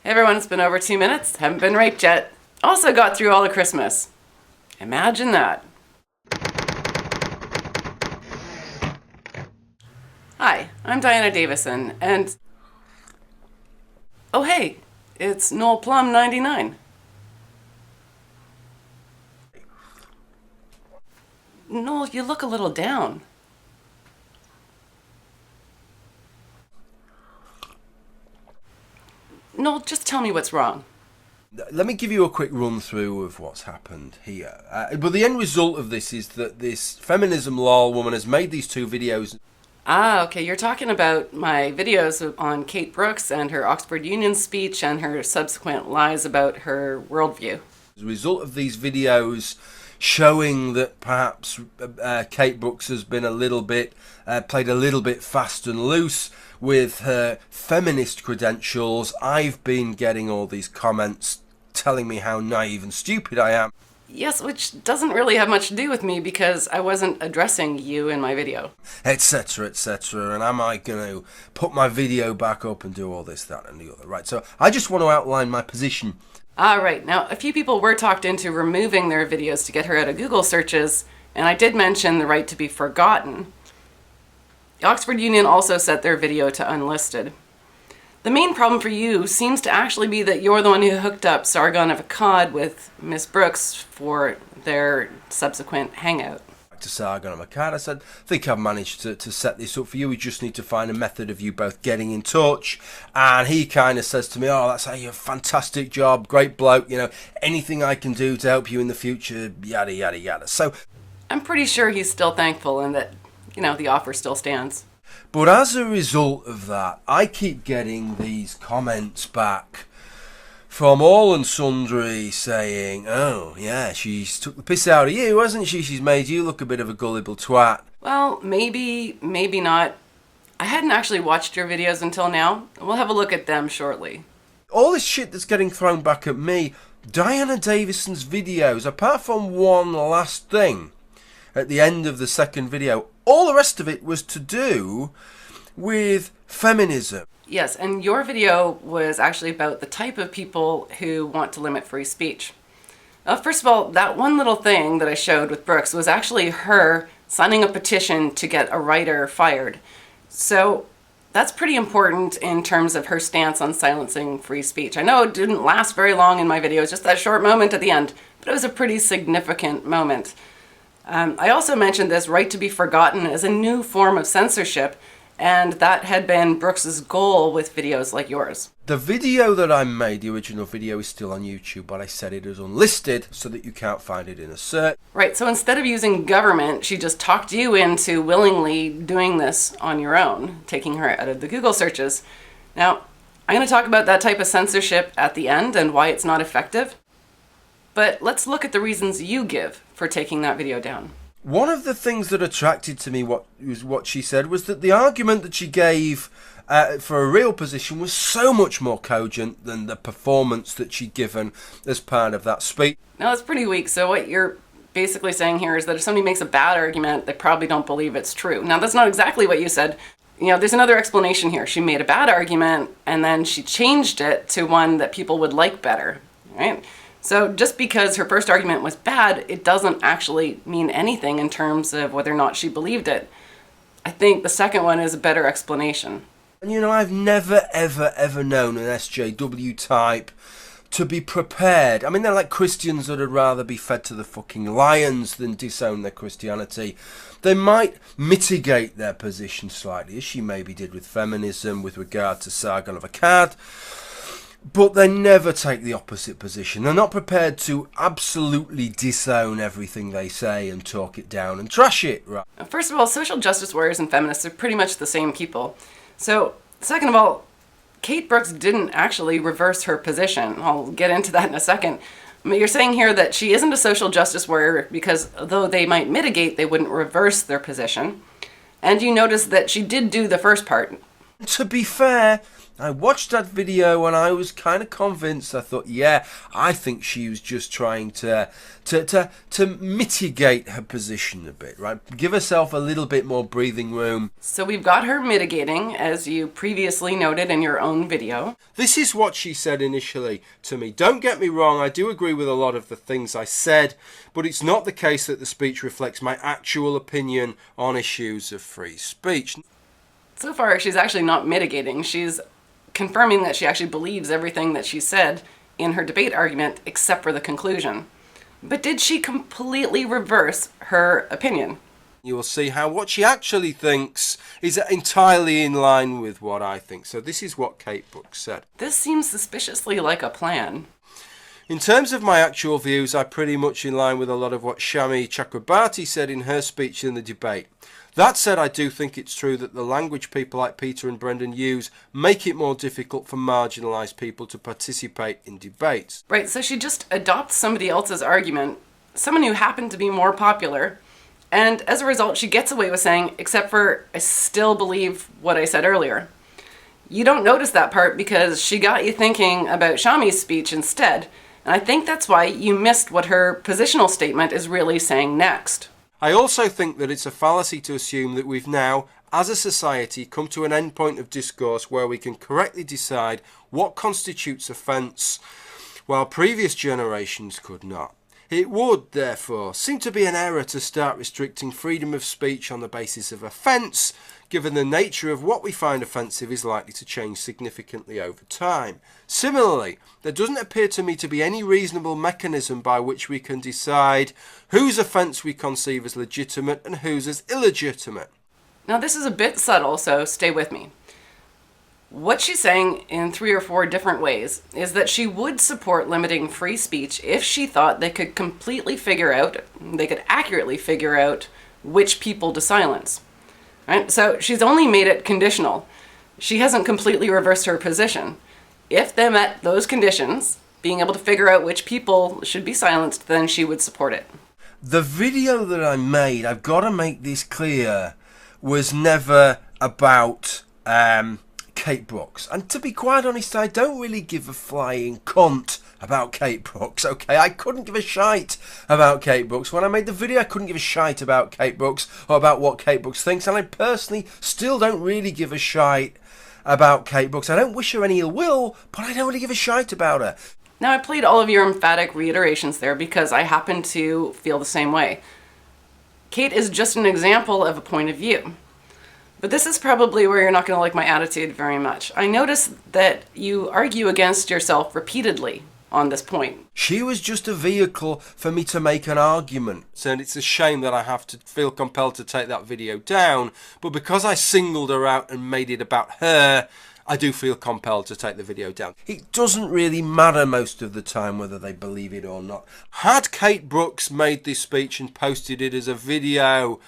Hey everyone, it's been over 2 minutes. Haven't been raped yet. Also got through all of Christmas. Imagine that. Hi, I'm Diana Davison, and... oh hey, it's Noel Plum 99. Noel, you look a little down. Noel, just tell me what's wrong. Let me give you a quick run through of what's happened here. But the end result of this is that this feminism lol woman has made these two videos. Ah, okay, you're talking about my videos on Kate Brooks and her Oxford Union speech and her subsequent lies about her worldview. As a result of these videos showing that perhaps Kate Brooks has been played a little bit fast and loose with her feminist credentials, I've been getting all these comments telling me how naive and stupid I am. Yes, which doesn't really have much to do with me because I wasn't addressing you in my video. Etc, etc, and am I going to put my video back up and do all this, that and the other, right? So I just want to outline my position. Ah, right. Now, a few people were talked into removing their videos to get her out of Google searches, and I did mention the right to be forgotten. The Oxford Union also set their video to unlisted. The main problem for you seems to actually be that you're the one who hooked up Sargon of Akkad with Miss Brooks for their subsequent hangout. Back to Sargon of Akkad, I said, I think I've managed to set this up for you. We just need to find a method of you both getting in touch. And he kind of says to me, oh, that's a fantastic job, great bloke, you know, anything I can do to help you in the future, yada, yada, yada. So I'm pretty sure he's still thankful and that, you know, the offer still stands. But as a result of that, I keep getting these comments back from all and sundry saying, oh, yeah, she's took the piss out of you, hasn't she? She's made you look a bit of a gullible twat. Well, maybe, maybe not. I hadn't actually watched your videos until now. We'll have a look at them shortly. All this shit that's getting thrown back at me, Diana Davison's videos, apart from one last thing at the end of the second video, all the rest of it was to do with feminism. Yes, and your video was actually about the type of people who want to limit free speech. First of all, that one little thing that I showed with Brooks was actually her signing a petition to get a writer fired. So that's pretty important in terms of her stance on silencing free speech. I know it didn't last very long in my video, it was just that short moment at the end, but it was a pretty significant moment. I also mentioned this right to be forgotten as a new form of censorship, and that had been Brooks's goal with videos like yours. The video that I made, the original video, is still on YouTube, but I set it as unlisted so that you can't find it in a search. Right, so instead of using government, she just talked you into willingly doing this on your own, taking her out of the Google searches. Now, I'm going to talk about that type of censorship at the end and why it's not effective. But let's look at the reasons you give for taking that video down. One of the things that attracted to me what she said was that the argument that she gave for a real position was so much more cogent than the performance that she'd given as part of that speech. Now that's pretty weak, so what you're basically saying here is that if somebody makes a bad argument, they probably don't believe it's true. Now that's not exactly what you said. You know, there's another explanation here. She made a bad argument and then she changed it to one that people would like better, right? So just because her first argument was bad, it doesn't actually mean anything in terms of whether or not she believed it. I think the second one is a better explanation. And you know, I've never, ever known an SJW type to be prepared. I mean, they're like Christians that would rather be fed to the fucking lions than disown their Christianity. They might mitigate their position slightly, as she maybe did with feminism with regard to Sargon of Akkad. But they never take the opposite position. They're not prepared to absolutely disown everything they say and talk it down and trash it, right? First of all, social justice warriors and feminists are pretty much the same people. So, second of all, Kate Brooks didn't actually reverse her position. I'll get into that in a second. But you're saying here that she isn't a social justice warrior because though they might mitigate, they wouldn't reverse their position. And you notice that she did do the first part. To be fair, I watched that video and I was kind of convinced. I thought, yeah, I think she was just trying to mitigate her position a bit, right? Give herself a little bit more breathing room. So we've got her mitigating, as you previously noted in your own video. This is what she said initially to me. Don't get me wrong, I do agree with a lot of the things I said, but it's not the case that the speech reflects my actual opinion on issues of free speech. So far, she's actually not mitigating. She's confirming that she actually believes everything that she said in her debate argument, except for the conclusion. But did she completely reverse her opinion? You will see how what she actually thinks is entirely in line with what I think. So this is what Kate Brooks said. This seems suspiciously like a plan. In terms of my actual views, I'm pretty much in line with a lot of what Shami Chakrabarti said in her speech in the debate. That said, I do think it's true that the language people like Peter and Brendan use make it more difficult for marginalised people to participate in debates. Right, so she just adopts somebody else's argument, someone who happened to be more popular, and as a result she gets away with saying, except for, I still believe what I said earlier. You don't notice that part because she got you thinking about Shami's speech instead, and I think that's why you missed what her positional statement is really saying next. I also think that it's a fallacy to assume that we've now, as a society, come to an end point of discourse where we can correctly decide what constitutes offence, while previous generations could not. It would, therefore, seem to be an error to start restricting freedom of speech on the basis of offence, given the nature of what we find offensive is likely to change significantly over time. Similarly, there doesn't appear to me to be any reasonable mechanism by which we can decide whose offence we conceive as legitimate and whose as illegitimate. Now this is a bit subtle, so stay with me. What she's saying in 3 or 4 different ways is that she would support limiting free speech if she thought they could accurately figure out which people to silence. Right? So she's only made it conditional. She hasn't completely reversed her position. If they met those conditions, being able to figure out which people should be silenced, then she would support it. The video that I made, I've got to make this clear, was never about Kate Brooks. And to be quite honest, I don't really give a flying cunt about Kate Brooks, okay? I couldn't give a shite about Kate Brooks. When I made the video, I couldn't give a shite about Kate Brooks or about what Kate Brooks thinks, and I personally still don't really give a shite about Kate Brooks. I don't wish her any ill will, but I don't really give a shite about her. Now, I played all of your emphatic reiterations there because I happen to feel the same way. Kate is just an example of a point of view. But this is probably where you're not going to like my attitude very much. I notice that you argue against yourself repeatedly on this point. She was just a vehicle for me to make an argument. And it's a shame that I have to feel compelled to take that video down. But because I singled her out and made it about her, I do feel compelled to take the video down. It doesn't really matter most of the time whether they believe it or not. Had Kate Brooks made this speech and posted it as a video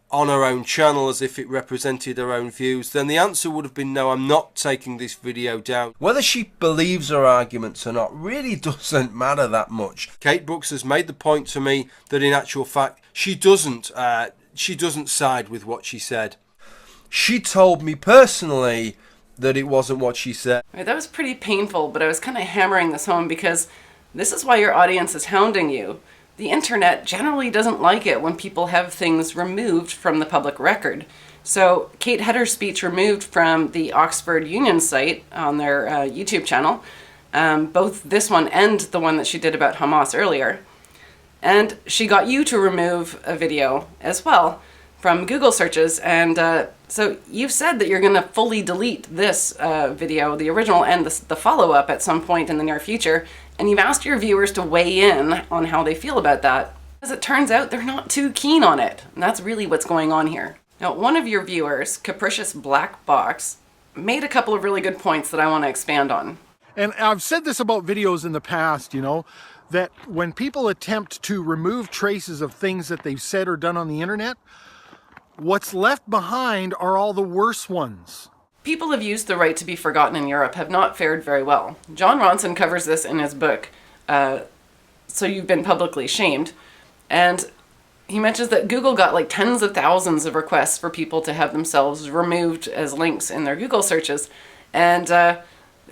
on her own channel as if it represented her own views, then the answer would have been no, I'm not taking this video down. Whether she believes her arguments or not really doesn't matter that much. Kate Brooks has made the point to me that in actual fact she doesn't side with what she said. She told me personally that it wasn't what she said. Right, that was pretty painful, but I was kind of hammering this home because this is why your audience is hounding you. The internet generally doesn't like it when people have things removed from the public record. So Kate had her speech removed from the Oxford Union site on their YouTube channel, both this one and the one that she did about Hamas earlier. And she got you to remove a video as well from Google searches. And so you've said that you're going to fully delete this video, the original and the follow-up at some point in the near future. And you've asked your viewers to weigh in on how they feel about that. As it turns out, they're not too keen on it. And that's really what's going on here. Now, one of your viewers, CapriciousBlackBox, made a couple of really good points that I want to expand on. And I've said this about videos in the past, you know, that when people attempt to remove traces of things that they've said or done on the internet, what's left behind are all the worse ones. People who've used the right to be forgotten in Europe have not fared very well. John Ronson covers this in his book, So You've Been Publicly Shamed. And he mentions that Google got like tens of thousands of requests for people to have themselves removed as links in their Google searches. And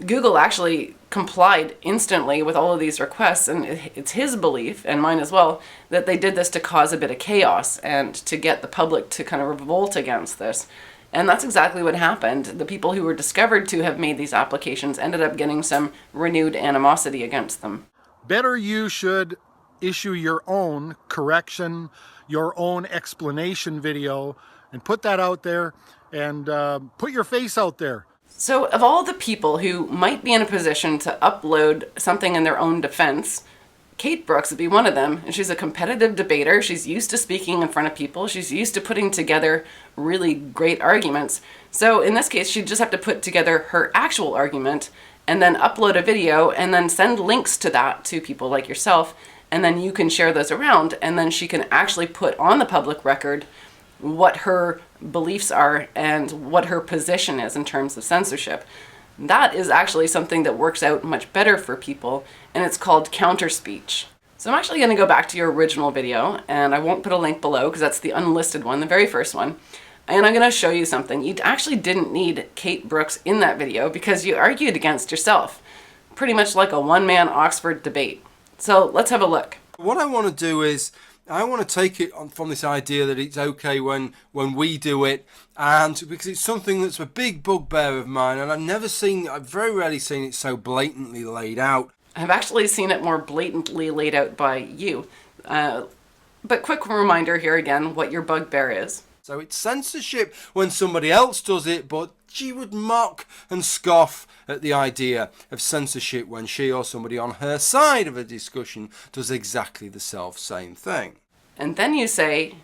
Google actually complied instantly with all of these requests, and it's his belief, and mine as well, that they did this to cause a bit of chaos and to get the public to kind of revolt against this. And that's exactly what happened. The people who were discovered to have made these applications ended up getting some renewed animosity against them. Better you should issue your own correction, your own explanation video, and put that out there, and put your face out there. So of all the people who might be in a position to upload something in their own defense, Kate Brooks would be one of them. And she's a competitive debater. She's used to speaking in front of people. She's used to putting together really great arguments. So in this case, she'd just have to put together her actual argument and then upload a video and then send links to that to people like yourself. And then you can share those around, and then she can actually put on the public record what her beliefs are and what her position is in terms of censorship. That is actually something that works out much better for people, and it's called counter speech. So I'm actually going to go back to your original video, and I won't put a link below because that's the unlisted one, the very first one. And I'm going to show you something. You actually didn't need Kate Brooks in that video because you argued against yourself, pretty much like a one-man Oxford debate. So let's have a look. What I want to do is I want to take it on from this idea that it's okay when we do it, and because it's something that's a big bugbear of mine, and I've very rarely seen it so blatantly laid out. I've actually seen it more blatantly laid out by you. But quick reminder here again what your bugbear is. So it's censorship when somebody else does it, but she would mock and scoff at the idea of censorship when she or somebody on her side of a discussion does exactly the self-same thing. And then you say,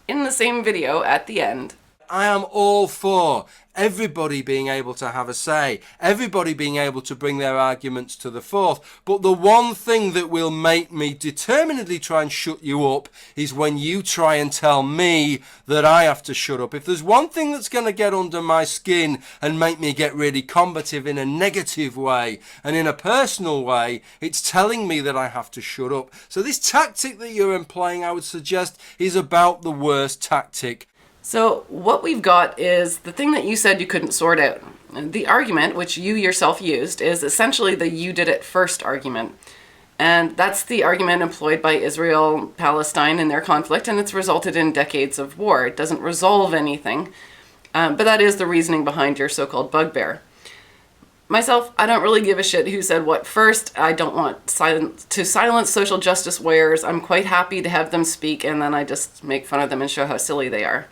in the same video at the end, I am all for everybody being able to have a say, everybody being able to bring their arguments to the fore. But the one thing that will make me determinedly try and shut you up is when you try and tell me that I have to shut up. If there's one thing that's going to get under my skin and make me get really combative in a negative way and in a personal way, it's telling me that I have to shut up. So this tactic that you're employing, I would suggest, is about the worst tactic. So what we've got is the thing that you said you couldn't sort out. The argument, which you yourself used, is essentially the you did it first argument. And that's the argument employed by Israel, Palestine in their conflict, and it's resulted in decades of war. It doesn't resolve anything, but that is the reasoning behind your so-called bugbear. Myself, I don't really give a shit who said what first. I don't want to silence social justice warriors. I'm quite happy to have them speak, and then I just make fun of them and show how silly they are.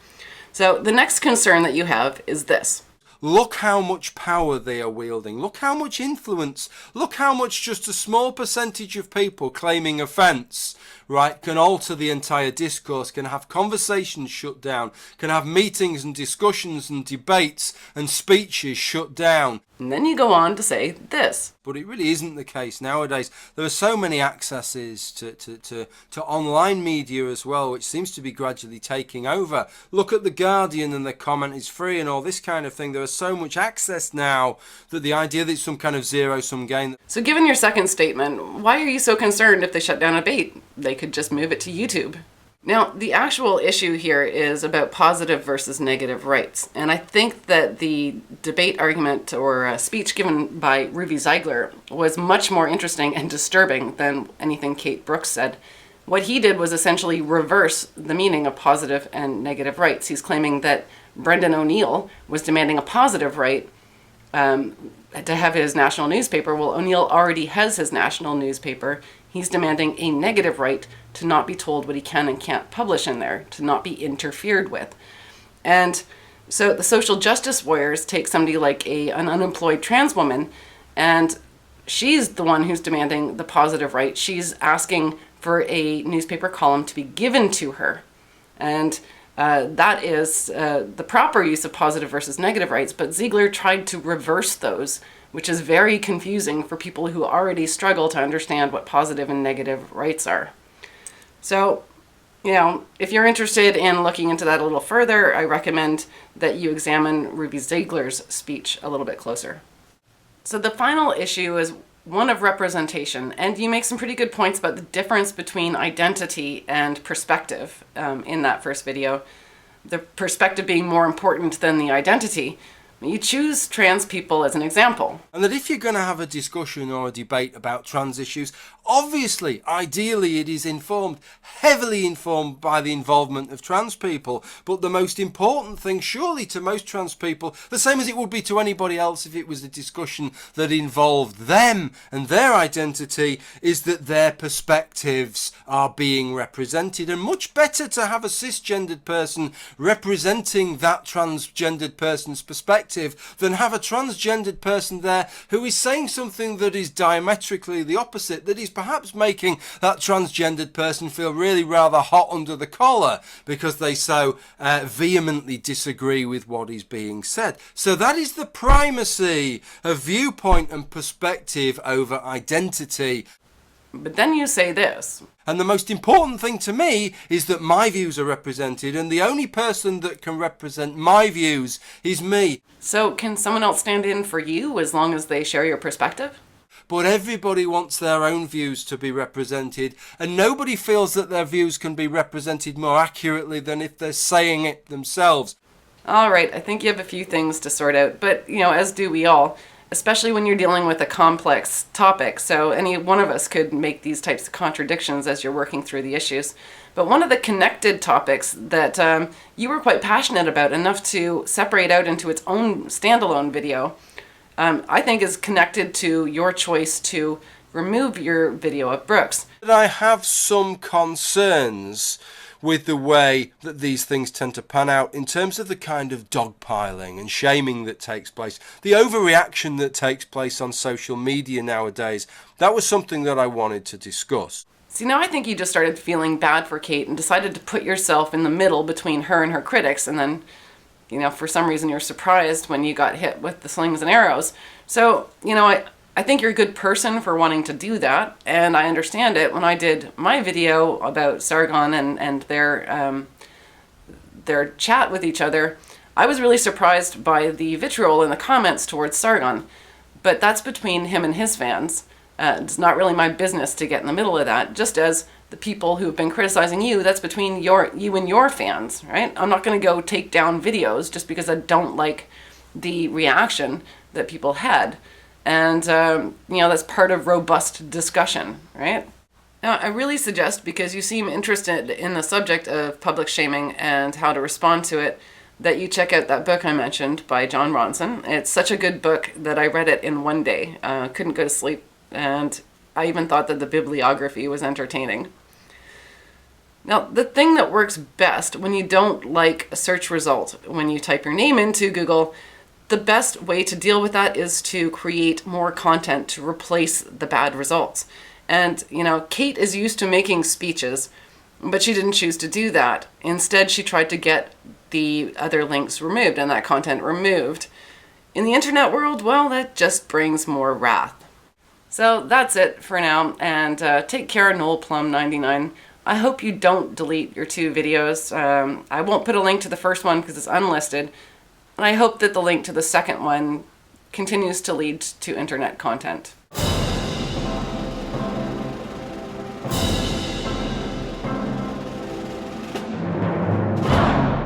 So the next concern that you have is this. Look how much power they are wielding. Look how much influence. Look how much just a small percentage of people claiming offence, right, can alter the entire discourse, can have conversations shut down, can have meetings and discussions and debates and speeches shut down. And then you go on to say this. But it really isn't the case nowadays. There are so many accesses to online media as well, which seems to be gradually taking over. Look at The Guardian and the comment is free and all this kind of thing. There is so much access now that the idea that it's some kind of zero-sum game. So given your second statement, why are you so concerned if they shut down a debate? They could just move it to YouTube. Now, the actual issue here is about positive versus negative rights. And I think that the debate argument or speech given by Ruby Ziegler was much more interesting and disturbing than anything Kate Brooks said. What he did was essentially reverse the meaning of positive and negative rights. He's claiming that Brendan O'Neill was demanding a positive right to have his national newspaper. Well, O'Neill already has his national newspaper. He's demanding a negative right to not be told what he can and can't publish in there, to not be interfered with. And so the social justice warriors take somebody like an unemployed trans woman, and she's the one who's demanding the positive right. She's asking for a newspaper column to be given to her. And that is the proper use of positive versus negative rights, but Ziegler tried to reverse those, which is very confusing for people who already struggle to understand what positive and negative rights are. So, if you're interested in looking into that a little further, I recommend that you examine Ruby Ziegler's speech a little bit closer. So the final issue is one of representation, and you make some pretty good points about the difference between identity and perspective in that first video. The perspective being more important than the identity. You choose trans people as an example. And that if you're going to have a discussion or a debate about trans issues, obviously, ideally it is informed, heavily informed by the involvement of trans people. But the most important thing, surely to most trans people, the same as it would be to anybody else if it was a discussion that involved them and their identity, is that their perspectives are being represented. And much better to have a cisgendered person representing that transgendered person's perspective than have a transgendered person there who is saying something that is diametrically the opposite, that is perhaps making that transgendered person feel really rather hot under the collar because they so vehemently disagree with what is being said. So that is the primacy of viewpoint and perspective over identity. But then you say this. And the most important thing to me is that my views are represented, and the only person that can represent my views is me. So can someone else stand in for you as long as they share your perspective? But everybody wants their own views to be represented, and nobody feels that their views can be represented more accurately than if they're saying it themselves. All right, I think you have a few things to sort out, but, as do we all, especially when you're dealing with a complex topic. So any one of us could make these types of contradictions as you're working through the issues. But one of the connected topics that you were quite passionate about, enough to separate out into its own standalone video, I think is connected to your choice to remove your video of Brooks. I have some concerns with the way that these things tend to pan out in terms of the kind of dogpiling and shaming that takes place, the overreaction that takes place on social media nowadays. That was something that I wanted to discuss. See, now I think you just started feeling bad for Kate and decided to put yourself in the middle between her and her critics, and then, for some reason you're surprised when you got hit with the slings and arrows. So, I think you're a good person for wanting to do that, and I understand it. When I did my video about Sargon and their chat with each other, I was really surprised by the vitriol in the comments towards Sargon. But that's between him and his fans. It's not really my business to get in the middle of that, just as the people who've been criticizing you, that's between you and your fans, right? I'm not going to go take down videos just because I don't like the reaction that people had. And, that's part of robust discussion, right? Now, I really suggest, because you seem interested in the subject of public shaming and how to respond to it, that you check out that book I mentioned by John Ronson. It's such a good book that I read it in one day. Couldn't go to sleep, and I even thought that the bibliography was entertaining. Now, the thing that works best when you don't like a search result, when you type your name into Google, the best way to deal with that is to create more content to replace the bad results. And, Kate is used to making speeches, but she didn't choose to do that. Instead, she tried to get the other links removed and that content removed. In the internet world, well, that just brings more wrath. So that's it for now, and take care, Noel Plum 99. I hope you don't delete your 2 videos. I won't put a link to the first one because it's unlisted. And I hope that the link to the second one continues to lead to internet content.